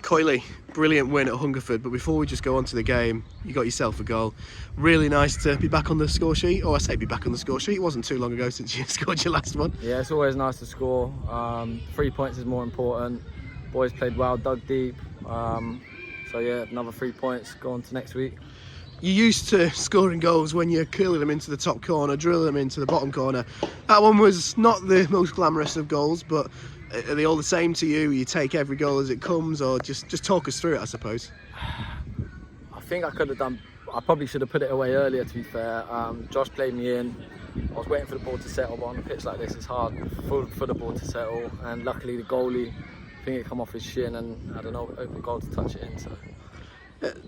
Coyle, brilliant win at Hungerford, but before we just go on to the game, you got yourself a goal. Really nice to be back on the score sheet, or I say be back on the score sheet. It wasn't too long ago since you scored your last one. Yeah, it's always nice to score. 3 points is more important. Boys played well, dug deep. So yeah, another 3 points, go on to next week. You're used to scoring goals when you're curling them into the top corner, drilling them into the bottom corner. That one was not the most glamorous of goals, but are they all the same to you? You take every goal as it comes, or just talk us through it, I suppose? I think I could have done. I probably should have put it away earlier, to be fair. Josh played me in. I was waiting for the ball to settle, but on a pitch like this, it's hard for the ball to settle. And luckily, the goalie, I think it come off his shin, and I don't know, open goal to touch it in. So.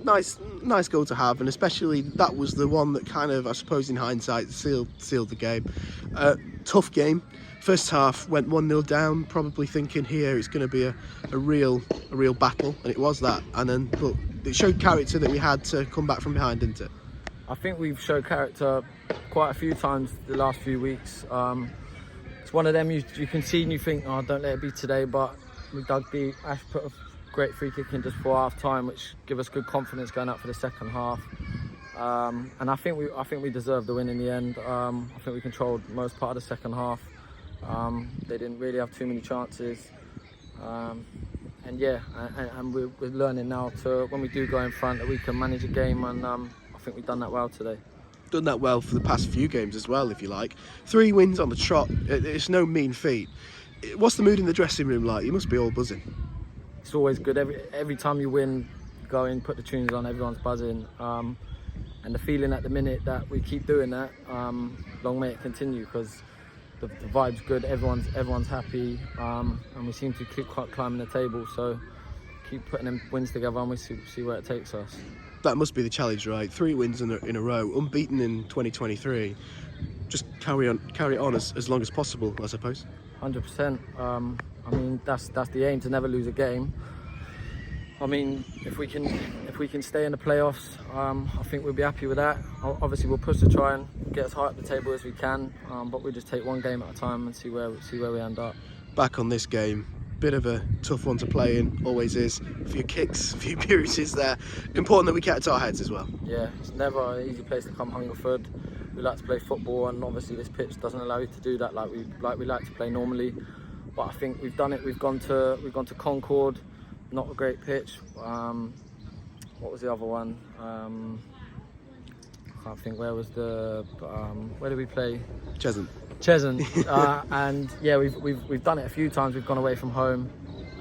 Nice goal to have, and especially that was the one that kind of, I suppose, in hindsight, sealed the game. Tough game. First half went 1-0 down, probably thinking here it's going to be a real battle, and it was that. And then, but it showed character that we had to come back from behind, didn't it? I think we've showed character quite a few times the last few weeks. It's one of them you can see and you think, oh, don't let it be today. But we dug deep. Ash put a great free kick in just before half time, which give us good confidence going out for the second half. And I think we deserved the win in the end. I think we controlled most part of the second half. They didn't really have too many chances. And yeah, and we're learning now to, when we do go in front, that we can manage a game, and I think we've done that well today. Done that well for the past few games as well, if you like. 3 wins on the trot, it's no mean feat. What's the mood in the dressing room like? You must be all buzzing. It's always good. Every time you win, go in, put the tunes on, everyone's buzzing. And the feeling at the minute that we keep doing that, long may it continue, because the vibe's good, everyone's happy, and we seem to keep climbing the table. So keep putting them wins together, and we see where it takes us. That must be the challenge, right? 3 wins in a row, unbeaten in 2023. Just carry it on as long as possible, I suppose. 100%. I mean, that's the aim, to never lose a game. I mean, if we can stay in the playoffs, I think we'll be happy with that. Obviously, we'll push to try and get as high up the table as we can, but we'll just take one game at a time and see where we end up. Back on this game, bit of a tough one to play in, always is. A few kicks, a few bruises there. Important that we kept our heads as well. Yeah, it's never an easy place to come, Hungerford. We like to play football, and obviously this pitch doesn't allow you to do that like we like to play normally. But I think we've done it. We've gone to Concord. Not a great pitch. What was the other one? I can't think. Where was the? Where did we play? Cheshunt. And yeah, we've done it a few times. We've gone away from home,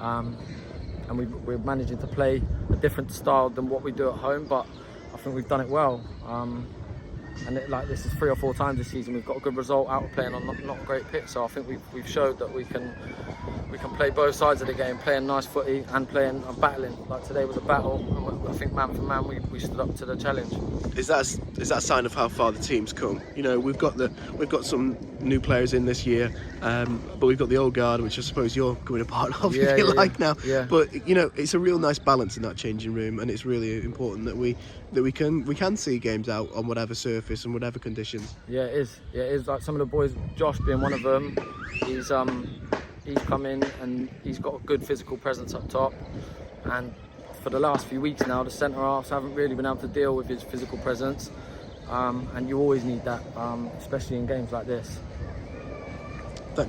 and we're managing to play a different style than what we do at home. But I think we've done it well. And this is 3 or 4 times this season we've got a good result out of playing on not a great pitch. So I think we've showed that we can play both sides of the game, playing nice footy and playing and battling. Like today was a battle, and I think man for man we stood up to the challenge. Is that a sign of how far the team's come? You know, we've got some new players in this year, but we've got the old guard, which I suppose you're going a part of, if you like now. Yeah. But you know, it's a real nice balance in that changing room, and it's really important that we can see games out on whatever surface and whatever conditions. Yeah, it is. Yeah, it is. Like some of the boys, Josh being one of them, he's come in and he's got a good physical presence up top, and for the last few weeks now the centre halves haven't really been able to deal with his physical presence, and you always need that, especially in games like this.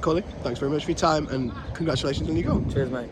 Colin, thanks very much for your time, and congratulations on your goal. Cheers, mate.